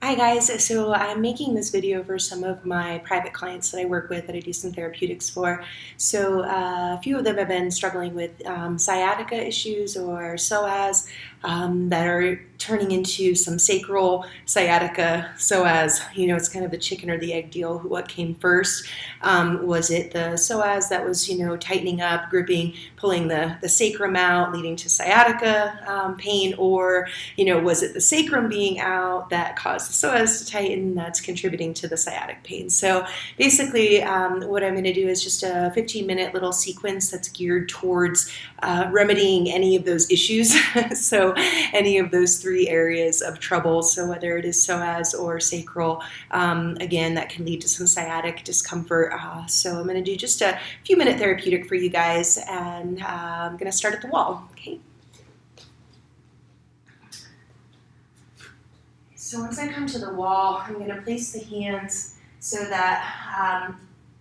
Hi guys, so I'm making this video for some of my private clients that I work with that I do some therapeutics for. So a few of them have been struggling with sciatica issues or psoas that are turning into some sacral sciatica psoas. You know, it's kind of the chicken or the egg deal. What came first? Was it the psoas that was, tightening up, gripping, pulling the sacrum out, leading to sciatica pain, or was it the sacrum being out that caused the psoas to tighten that's contributing to the sciatic pain? So basically what I'm going to do is just a 15-minute little sequence that's geared towards remedying any of those issues. So any of those three areas of trouble, so whether it is psoas or sacral, again, that can lead to some sciatic discomfort. So I'm going to do just a few-minute therapeutic for you guys, and I'm going to start at the wall. Okay. So once I come to the wall, I'm going to place the hands so that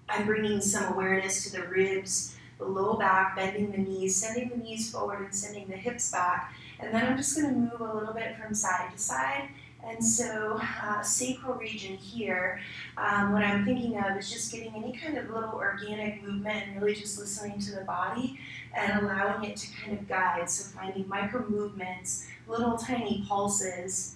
I'm bringing some awareness to the ribs, the low back, bending the knees, sending the knees forward and sending the hips back. And then I'm just going to move a little bit from side to side. And so sacral region here, what I'm thinking of is just getting any kind of little organic movement and really just listening to the body and allowing it to kind of guide. So finding micro movements, little tiny pulses.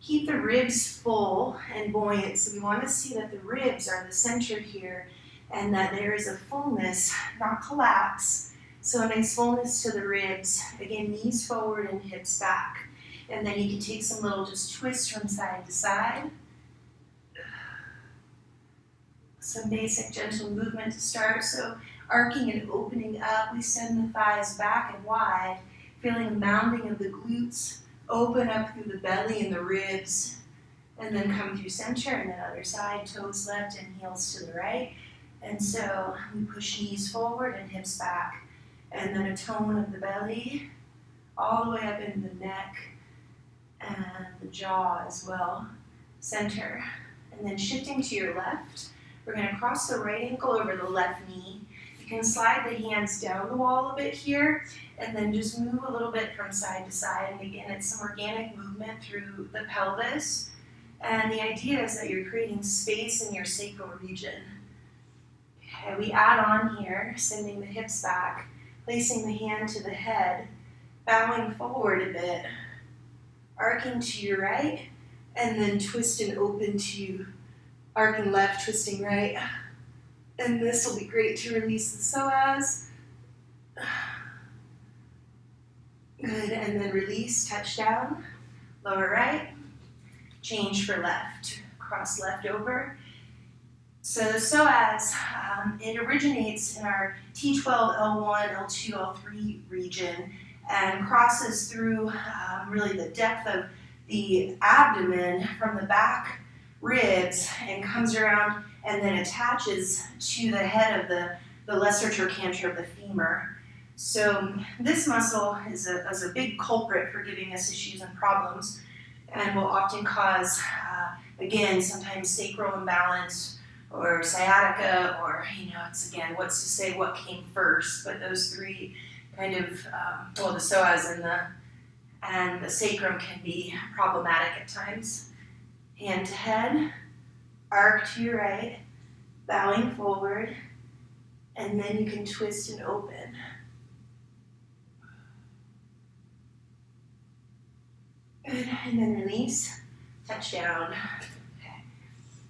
Keep the ribs full and buoyant. So we want to see that the ribs are the center here and that there is a fullness, not collapse. So a nice fullness to the ribs. Again, knees forward and hips back. And then you can take some little just twists from side to side. Some basic gentle movement to start. So arcing and opening up, we send the thighs back and wide, feeling a mounding of the glutes. Open up through the belly and the ribs, and then come through center, and then other side, toes left and heels to the right. And so we push knees forward and hips back, and then a tone of the belly all the way up into the neck and the jaw as well, center. And then shifting to your left, we're going to cross the right ankle over the left knee. You can slide the hands down the wall a bit here, and then just move a little bit from side to side. And again, it's some organic movement through the pelvis. And the idea is that you're creating space in your sacral region. Okay, we add on here, sending the hips back, placing the hand to the head, bowing forward a bit, arcing to your right, and then twist and open to arcing left, twisting right. And this will be great to release the psoas. Good, and then release, touch down, lower right, change for left, cross left over. So the psoas, it originates in our T12, L1, L2, L3 region and crosses through really the depth of the abdomen from the back ribs and comes around and then attaches to the head of the lesser trochanter of the femur. So this muscle is a big culprit for giving us issues and problems and will often cause, again, sometimes sacral imbalance or sciatica, or, it's again, what's to say what came first, but those three kind of, the psoas and the sacrum can be problematic at times. Hand to head, arc to your right, bowing forward, and then you can twist and open. Good, and then release, touch down. Okay.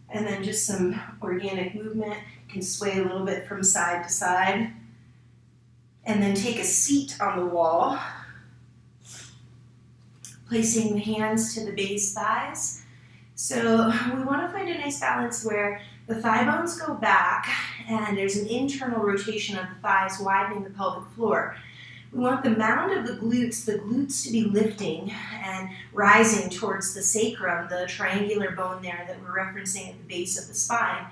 And then just some organic movement. You can sway a little bit from side to side. And then take a seat on the wall, placing the hands to the base thighs. So we want to find a nice balance where the thigh bones go back and there's an internal rotation of the thighs widening the pelvic floor. We want the mound of the glutes to be lifting and rising towards the sacrum, the triangular bone there that we're referencing at the base of the spine.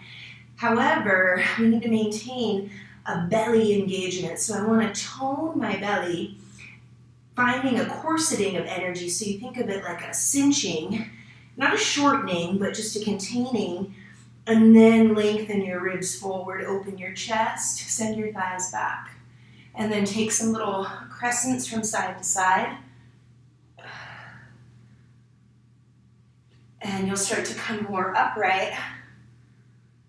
However, we need to maintain a belly engagement. So I want to tone my belly, finding a corseting of energy. So you think of it like a cinching, not a shortening, but just a containing, and then lengthen your ribs forward, open your chest, send your thighs back. And then take some little crescents from side to side. And you'll start to come more upright.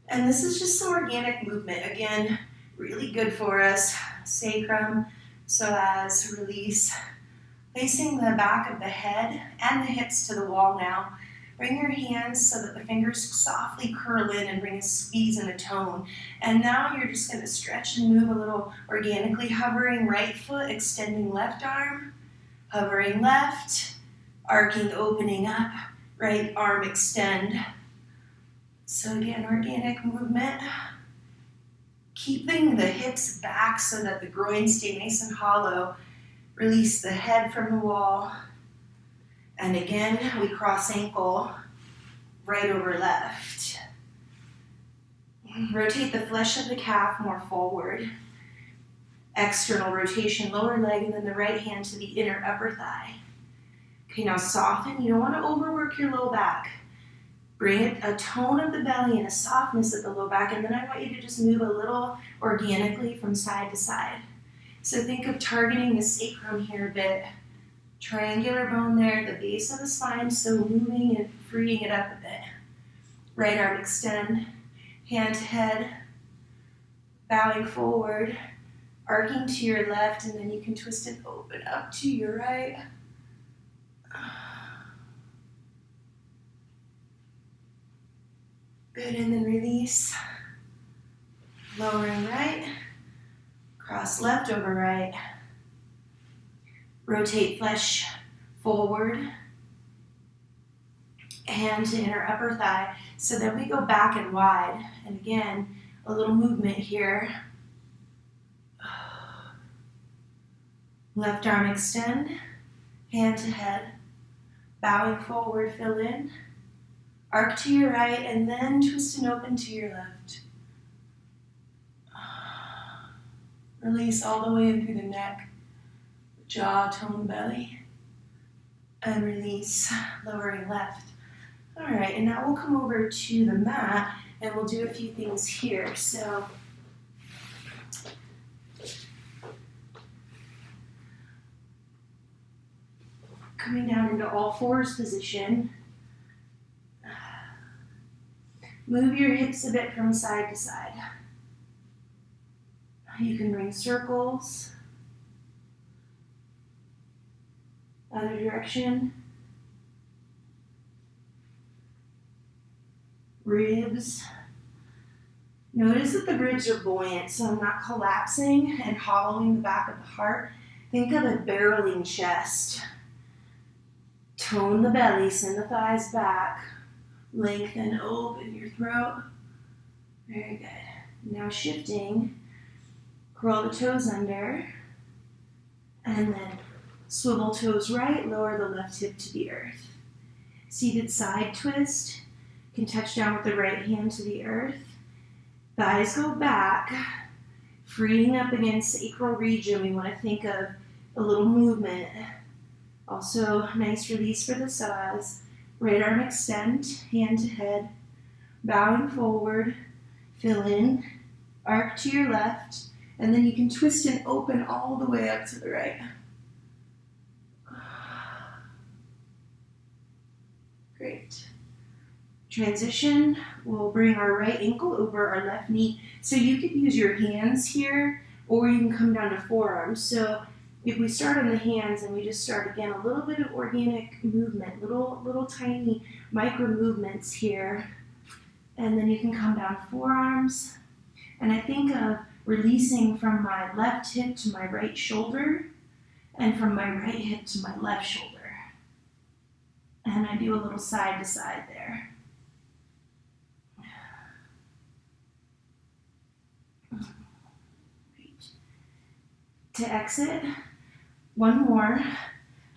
And this is just some organic movement. Again, really good for us. Sacrum, psoas, release. Placing the back of the head and the hips to the wall now. Bring your hands so that the fingers softly curl in and bring a squeeze and a tone. And now you're just going to stretch and move a little organically, hovering right foot, extending left arm, hovering left, arcing, opening up, right arm extend. So again, organic movement. Keeping the hips back so that the groins stay nice and hollow. Release the head from the wall. And again, we cross ankle, right over left. Rotate the flesh of the calf more forward. External rotation, lower leg, and then the right hand to the inner upper thigh. Okay, now soften. You don't want to overwork your low back. Bring a tone of the belly and a softness of the low back, and then I want you to just move a little organically from side to side. So think of targeting the sacrum here a bit. Triangular bone there at the base of the spine, so moving and freeing it up a bit. Right arm extend, hand to head, bowing forward, arcing to your left, and then you can twist and open up to your right. Good, and then release. Lowering right, cross left over right. Rotate flesh forward, hand to inner upper thigh. So then we go back and wide. And again, a little movement here. Left arm extend, hand to head. Bowing forward, fill in. Arc to your right, and then twist and open to your left. Release all the way in through the neck. Jaw, tone, belly, and release, lowering left. All right, and now we'll come over to the mat and we'll do a few things here. So, coming down into all fours position, move your hips a bit from side to side. You can bring circles. Other direction. Ribs. Notice that the ribs are buoyant, so I'm not collapsing and hollowing the back of the heart. Think of a barreling chest. Tone the belly, send the thighs back. Lengthen, open your throat. Very good. Now shifting, curl the toes under, and then swivel toes right, lower the left hip to the earth. Seated side twist. Can touch down with the right hand to the earth. Thighs go back, freeing up against sacral region. We want to think of a little movement. Also, nice release for the psoas. Right arm extend, hand to head. Bowing forward, fill in, arc to your left, and then you can twist and open all the way up to the right. Great. Transition, we'll bring our right ankle over our left knee. So you could use your hands here, or you can come down to forearms. So if we start on the hands and we just start again, a little bit of organic movement, little tiny micro movements here. And then you can come down forearms. And I think of releasing from my left hip to my right shoulder, and from my right hip to my left shoulder. And I do a little side to side there. Great. To exit, one more.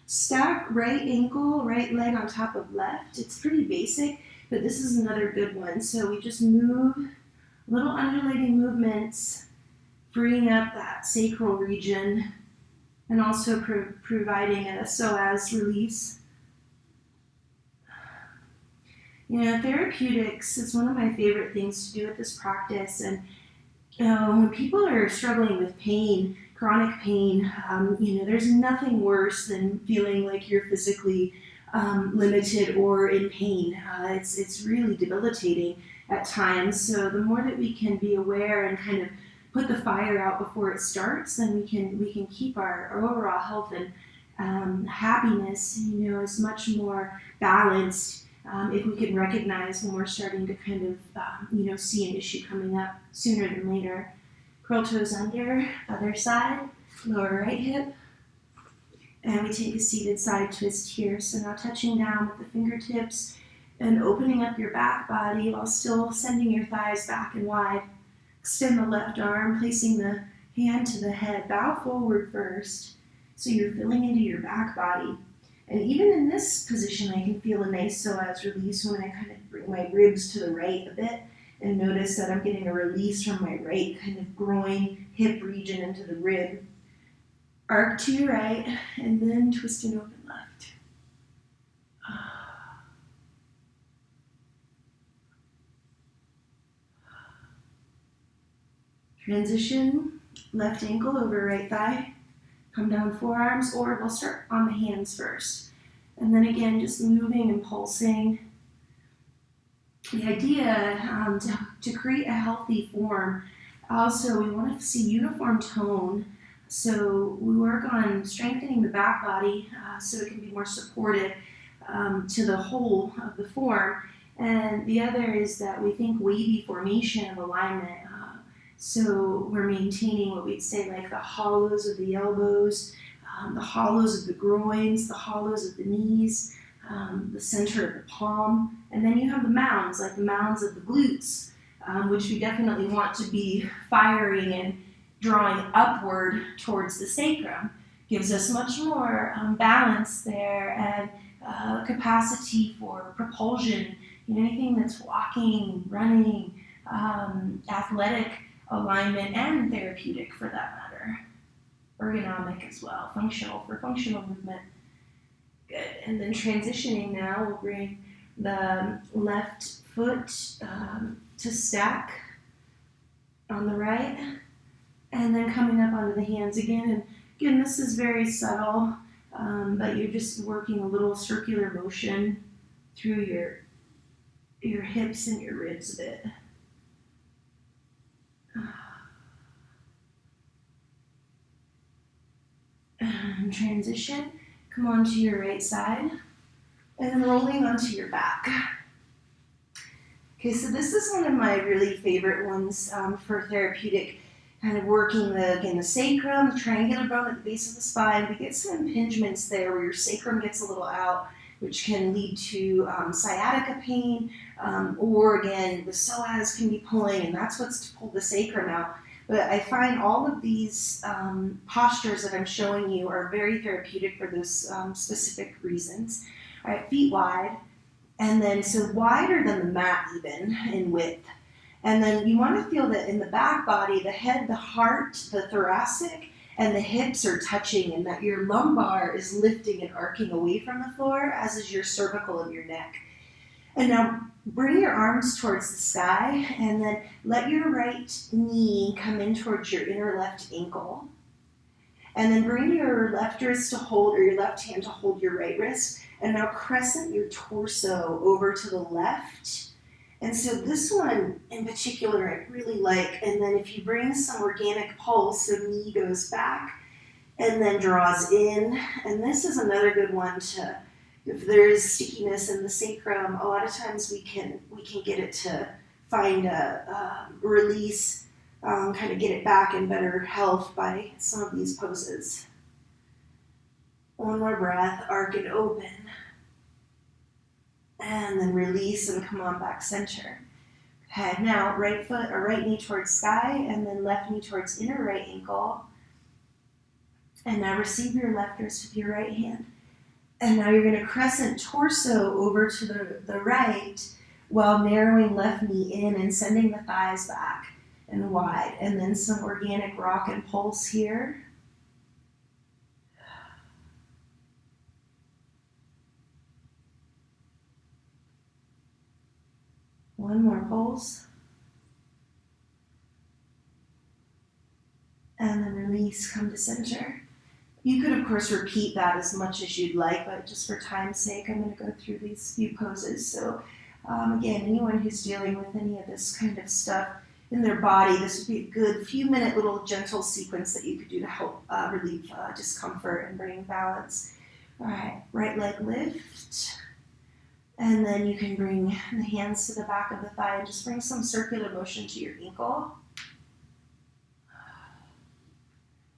Stack right ankle, right leg on top of left. It's pretty basic, but this is another good one. So we just move, little undulating movements, freeing up that sacral region, and also providing a psoas release. You know, therapeutics is one of my favorite things to do with this practice. And when people are struggling with pain, chronic pain, there's nothing worse than feeling like you're physically limited or in pain. It's really debilitating at times. So the more that we can be aware and kind of put the fire out before it starts, then we can keep our overall health and happiness, is much more balanced if we can recognize when we're starting to kind of see an issue coming up sooner than later. Curl toes under, other side, lower right hip. And we take a seated side twist here. So now touching down with the fingertips and opening up your back body while still sending your thighs back and wide. Extend the left arm, placing the hand to the head. Bow forward first. So you're filling into your back body. And even in this position, I can feel a nice psoas release when I kind of bring my ribs to the right a bit and notice that I'm getting a release from my right kind of groin, hip region into the rib. Arc to your right, and then twist and open left. Transition, left ankle over right thigh. Come down forearms, or we'll start on the hands first. And then again, just moving and pulsing. The idea to create a healthy form, also we want to see uniform tone. So we work on strengthening the back body so it can be more supportive to the whole of the form. And the other is that we think wavy formation of alignment. So we're maintaining what we'd say like the hollows of the elbows, the hollows of the groins, the hollows of the knees, the center of the palm. And then you have the mounds, like the mounds of the glutes, which we definitely want to be firing and drawing upward towards the sacrum. Gives us much more balance there and capacity for propulsion, anything that's walking, running, athletic alignment, and therapeutic for that matter. Ergonomic as well, functional for functional movement. Good. And then transitioning now, we'll bring the left foot to stack on the right, and then coming up onto the hands again. And again, this is very subtle, but you're just working a little circular motion through your hips and your ribs a bit. And transition, come onto your right side, and then rolling onto your back. Okay, so this is one of my really favorite ones for therapeutic, kind of working the sacrum, the triangular bone at the base of the spine. We get some impingements there where your sacrum gets a little out, which can lead to sciatica pain, or again, the psoas can be pulling, and that's what's to pull the sacrum out. But I find all of these postures that I'm showing you are very therapeutic for those specific reasons. All right, feet wide, and then so wider than the mat even in width. And then you want to feel that in the back body, the head, the heart, the thoracic, and the hips are touching, and that your lumbar is lifting and arcing away from the floor, as is your cervical and your neck. And now bring your arms towards the sky, and then let your right knee come in towards your inner left ankle. And then bring your left wrist to hold, or your left hand to hold your right wrist. And now crescent your torso over to the left. And so this one in particular I really like. And then if you bring some organic pulse, so knee goes back and then draws in. And this is another good one to, if there's stickiness in the sacrum, a lot of times we can get it to find a release, kind of get it back in better health by some of these poses. One more breath, arc and open. And then release and come on back center. Okay, now right foot or right knee towards sky, and then left knee towards inner right ankle. And now receive your left wrist with your right hand. And now you're going to crescent torso over to the right while narrowing left knee in and sending the thighs back and wide. And then some organic rock and pulse here. One more pulse. And then release, come to center. You could, of course, repeat that as much as you'd like, but just for time's sake, I'm going to go through these few poses. So again, anyone who's dealing with any of this kind of stuff in their body, this would be a good few-minute little gentle sequence that you could do to help relieve discomfort and bring balance. All right, right leg lift. And then you can bring the hands to the back of the thigh and just bring some circular motion to your ankle.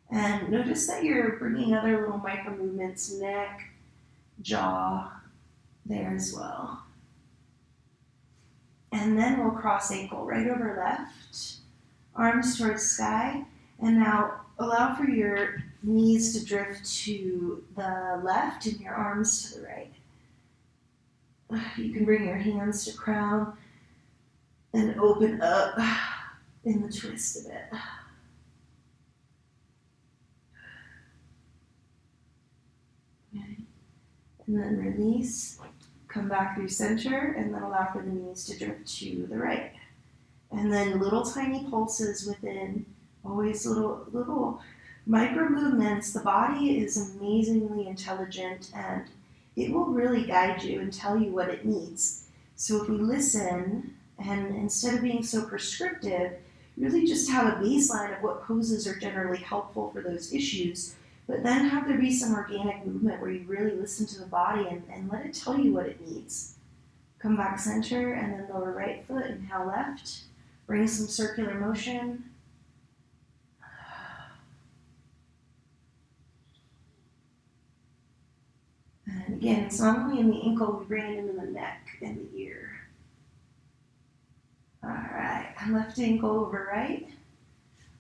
And notice that you're bringing other little micro movements, neck, jaw, there as well. And then we'll cross ankle, right over left, arms towards sky. And now allow for your knees to drift to the left and your arms to the right. You can bring your hands to crown and open up in the twist a bit. And then release, come back through center, and then allow for the knees to drift to the right. And then little tiny pulses within, always little micro movements. The body is amazingly intelligent, and it will really guide you and tell you what it needs. So if we listen, and instead of being so prescriptive, really just have a baseline of what poses are generally helpful for those issues, but then have there be some organic movement where you really listen to the body and let it tell you what it needs. Come back center, and then lower right foot, inhale left. Bring some circular motion. And again, it's not only in the ankle, we bring it into the neck and the ear. All right, left ankle over right.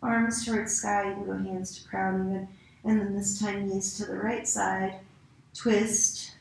Arms towards sky, you can go hands to crown even. And then this time knees to the right side, twist.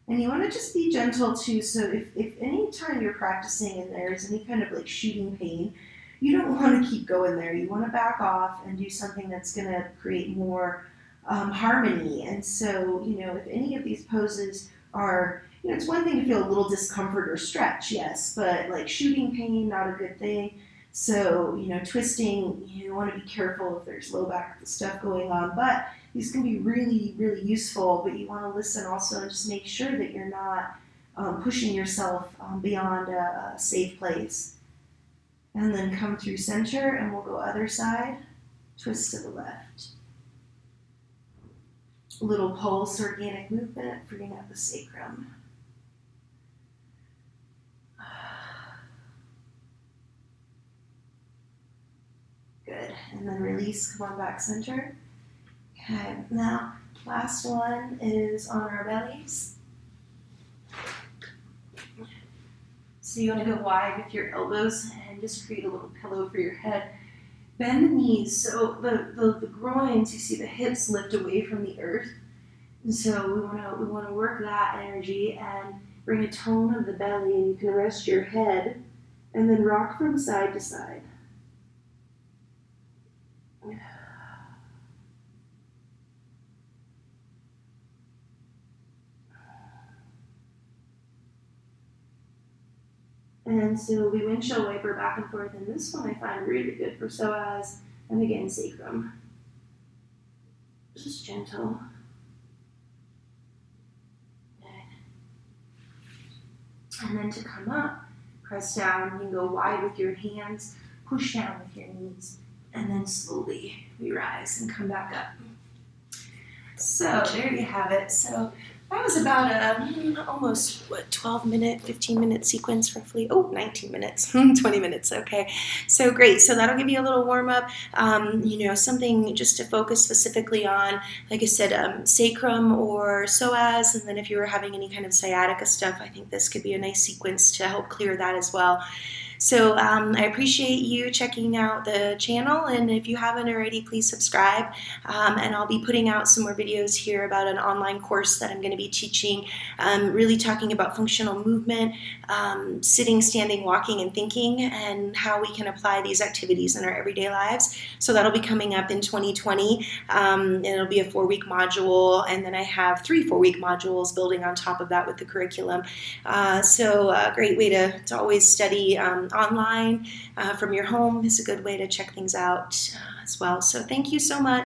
And you want to just be gentle too, so if any time you're practicing and there's any kind of like shooting pain, you don't want to keep going there. You want to back off and do something that's going to create more harmony. And so, if any of these poses are, it's one thing to feel a little discomfort or stretch, yes, but like shooting pain, not a good thing. So, twisting, you want to be careful if there's low back stuff going on, but these can be really, really useful, but you want to listen also and just make sure that you're not pushing yourself beyond a safe place. And then come through center, and we'll go other side, twist to the left. A little pulse, organic movement, freeing up the sacrum. Good, and then release, come on back center. Okay, now last one is on our bellies. So you want to go wide with your elbows and just create a little pillow for your head. Bend the knees, so the groins, you see the hips lift away from the earth. And so we want to work that energy and bring a tone of the belly, and you can rest your head and then rock from side to side. And so we windshield wiper back and forth, and this one I find really good for psoas and again sacrum. Just gentle. And then to come up, press down. You can go wide with your hands, push down with your knees, and then slowly we rise and come back up. So there you have it. So that was about a almost 12-minute, 15-minute sequence roughly. Oh, 19 minutes, 20 minutes. Okay, so great. So that'll give you a little warm up. Something just to focus specifically on, like I said, sacrum or psoas, and then if you were having any kind of sciatica stuff, I think this could be a nice sequence to help clear that as well. So I appreciate you checking out the channel, and if you haven't already, please subscribe. And I'll be putting out some more videos here about an online course that I'm going to be teaching, really talking about functional movement, sitting, standing, walking, and thinking, and how we can apply these activities in our everyday lives. So that'll be coming up in 2020. It'll be a 4-week module, and then I have 3 4-week modules building on top of that with the curriculum. So a great way to always study online from your home is a good way to check things out as well. So thank you so much.